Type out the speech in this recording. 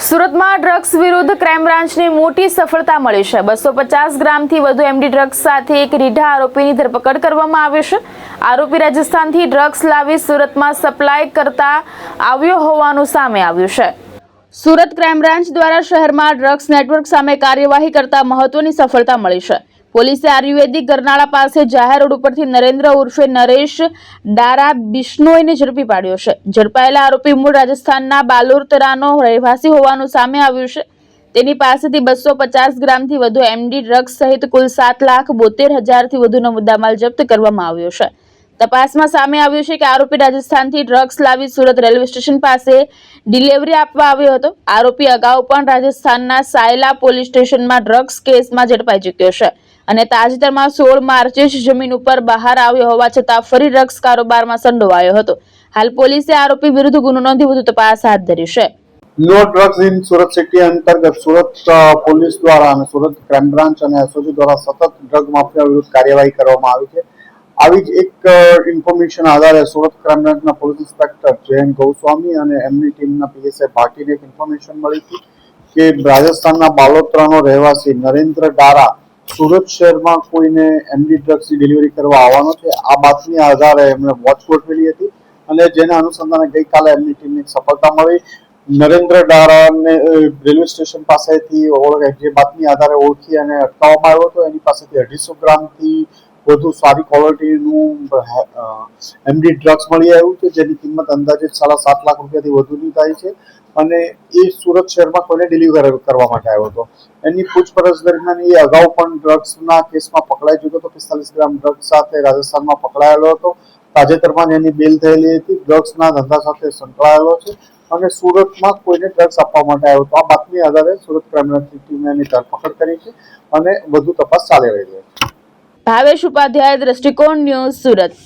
સુરતમાં ડ્રગ્સ વિરુદ્ધ ક્રાઇમ બ્રાન્ચને મોટી સફળતા મળી છે। 250 ગ્રામથી વધુ એમડી ડ્રગ્સ સાથે એક રીઢા આરોપીની ધરપકડ કરવામાં આવી છે। આરોપી રાજસ્થાનથી ડ્રગ્સ લાવી સુરતમાં સપ્લાય કરતા આવ્યો હોવાનું સામે આવ્યું છે। સુરત ક્રાઇમ બ્રાન્ચ દ્વારા શહેરમાં ડ્રગ્સ નેટવર્ક સામે કાર્યવાહી કરતા મહત્વની સફળતા મળી છે। પોલીસે આયુર્વેદિક ગરનાળા પાસે જાહેર રોડ ઉપરથી નરેન્દ્ર ઉર્ફે નરેશ ડારા બિશ્નોઈને ઝડપી પાડ્યો છે। ઝડપાયેલા આરોપી મૂળ રાજસ્થાનના બાલોતરાનો રહેવાસી હોવાનું સામે આવ્યું છે। તેની પાસેથી 250 ગ્રામથી વધુ એમડી ડ્રગ્સ સહિત કુલ 7,72,000થી વધુનો મુદ્દામાલ જપ્ત કરવામાં આવ્યો છે। તપાસમાં સામે આવ્યું છે કે આરોપી રાજસ્થાનથી ડ્રગ્સ લાવી સુરત રેલવે સ્ટેશન પાસે ડિલિવરી આપવા આવ્યો હતો। આરોપી અગાઉ પણ રાજસ્થાનના સાયલા પોલીસ સ્ટેશનમાં ડ્રગ્સ કેસમાં ઝડપાઈ ચૂક્યો છે અને તાજેતરમાં 16 માર્ચે જ જમીન ઉપર બહાર આવ્યો હોવા છતાં ફરી ડ્રગ્સ કારોબારમાં સંડોવાયો હતો। હાલ પોલીસે આરોપી વિરુદ્ધ ગુનો નોંધી વધુ તપાસ હાથ ધરી છે। No drugs in Surat city અંતર્ગત સુરત પોલીસ દ્વારા અને સુરત ક્રાઇમ બ્રાન્ચ અને એસઓજી દ્વારા સતત ડ્રગ માફિયા વિરુદ્ધ કાર્યવાહી કરવામાં આવી છે। આવી જ એક ઇન્ફોર્મેશન આધારે સુરત ક્રાઇમ બ્રાન્ચના પોલીસ ઇન્સ્પેક્ટર જયંત ગોસ્વામી અને એમની ટીમના પીએસઆઈ ભાટીને એક ઇન્ફોર્મેશન મળી હતી કે રાજસ્થાનના બાલોતરાનો રહેવાસી નરેન્દ્ર ડારા સુરત શહેરમાં કોઈને એમડી ડ્રગ્સની ડિલિવરી કરવા આવવાનો છે। આ બાતમી આધારે એમણે વોચ ગોઠવેલી હતી અને જેના અનુસંધાને ગઈકાલે એમની ટીમને સફળતા મળી। નરેન્દ્ર ડારાને રેલવે સ્ટેશન પાસેથી જે બાતમી આધારે ઓળખી અને અટકાવવામાં આવ્યો હતો। એની પાસેથી 250 ગ્રામથી વધુ સારી ક્વોલિટીનું એમડી ડ્રગ્સ મળી આવ્યું છે, જેની કિંમત અંદાજિત 7.5 લાખ રૂપિયાથી વધુની થાય છે અને એ સુરત શહેરમાં કોઈને ડિલિવર કરવા માટે આવ્યો હતો। એની પૂછપરછ દરમિયાન એ અગાઉ પણ ડ્રગ્સના કેસમાં પકડાઈ ચૂક્યો હતો। 45 ગ્રામ ડ્રગ્સ સાથે રાજસ્થાનમાં પકડાયેલો હતો। તાજેતરમાં એની બેલ થયેલી હતી। ડ્રગ્સના ધંધા સાથે સંકળાયેલો છે અને સુરતમાં કોઈને ડ્રગ્સ આપવા માટે આવ્યો હતો। આ બાતમી આધારે સુરત ક્રાઇમ બ્રાન્ચની ટીમે એની ધરપકડ કરી છે અને વધુ તપાસ ચાલી રહી છે। ભાવેશ ઉપાધ્યાય, દ્રષ્ટિકોણ ન્યૂઝ, સુરત।